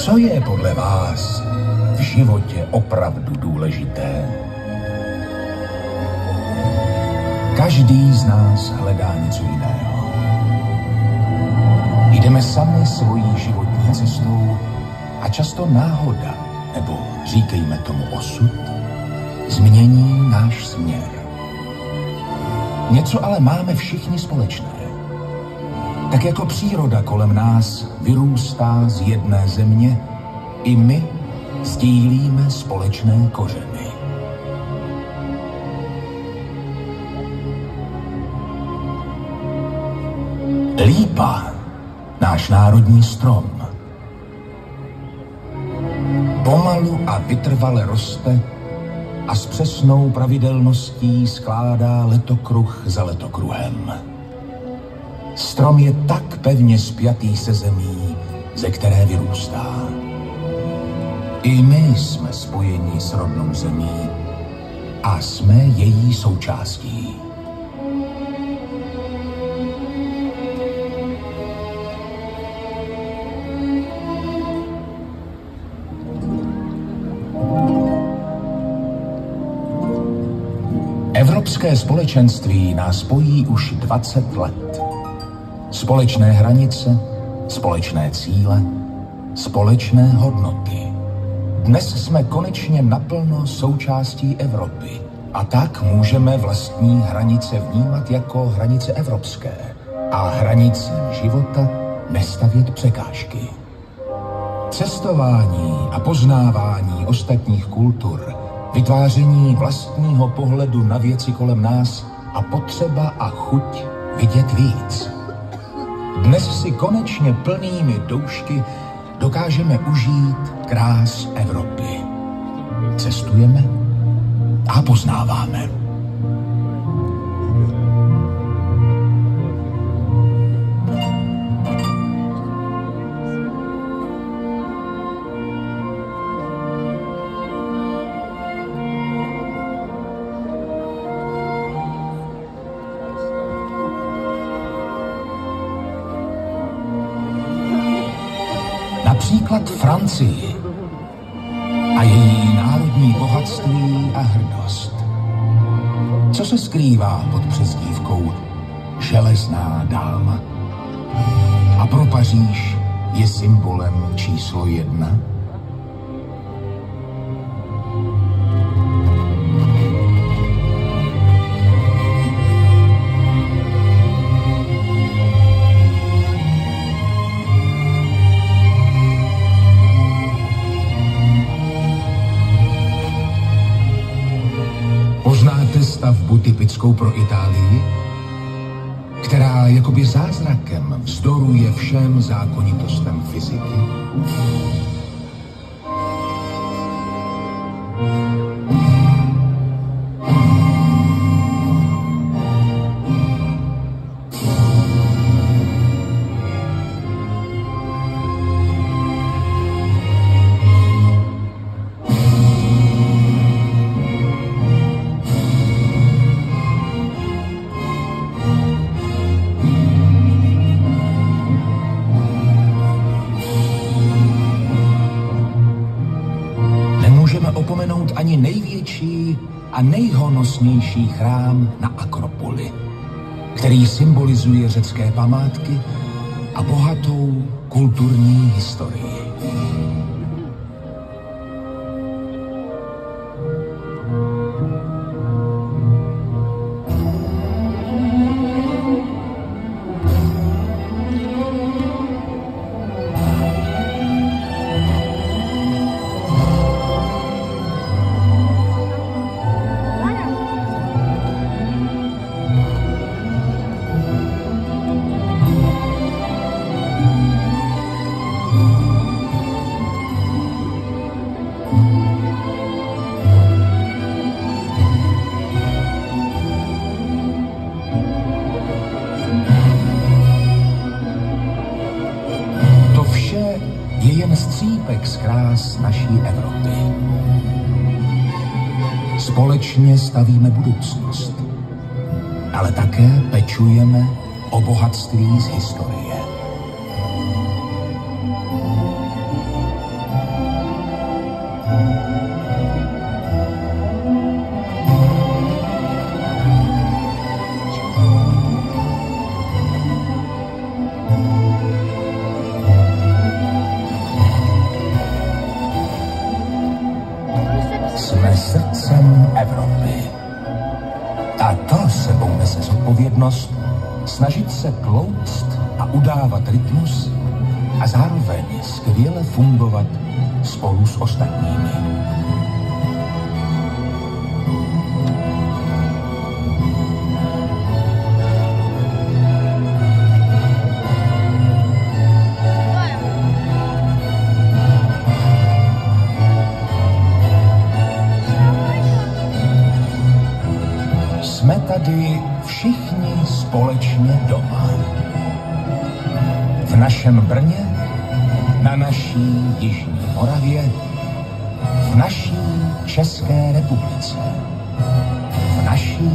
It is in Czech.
Co je podle vás v životě opravdu důležité? Každý z nás hledá něco jiného. Jdeme sami svojí životní cestou a často náhoda, nebo říkejme tomu osud, změní náš směr. Něco ale máme všichni společné. Tak jako příroda kolem nás vyrůstá z jedné země, i my sdílíme společné kořeny. Lípa, náš národní strom. Pomalu a vytrvale roste a s přesnou pravidelností skládá letokruh za letokruhem. Strom je tak pevně spjatý se zemí, ze které vyrůstá. I my jsme spojeni s rodnou zemí a jsme její součástí. Evropské společenství nás spojí už 20 let. Společné hranice, společné cíle, společné hodnoty. Dnes jsme konečně naplno součástí Evropy a tak můžeme vlastní hranice vnímat jako hranice evropské a hranicím života nestavět překážky. Cestování a poznávání ostatních kultur, vytváření vlastního pohledu na věci kolem nás a potřeba a chuť vidět víc. Dnes si konečně plnými doušky dokážeme užít krás Evropy. Cestujeme a poznáváme. Například Francii a její národní bohatství a hrdost. Co se skrývá pod přezdívkou Železná dáma? A pro Paříž je symbolem číslo 1? Poznáte stavbu typickou pro Itálii, která jakoby zázrakem vzdoruje všem zákonitostem fyziky? Opomenout ani největší a nejhonosnější chrám na Akropoli, který symbolizuje řecké památky a bohatou kulturní historii. Je jen střípek z krás naší Evropy. Společně stavíme budoucnost, ale také pečujeme o bohatství z historie. odpovědnost snažit se klouct a udávat rytmus a zároveň skvěle fungovat spolu s ostatními. Jsme tady všichni společně doma. V našem Brně, na naší Jižní Moravě, v naší České republice, v naší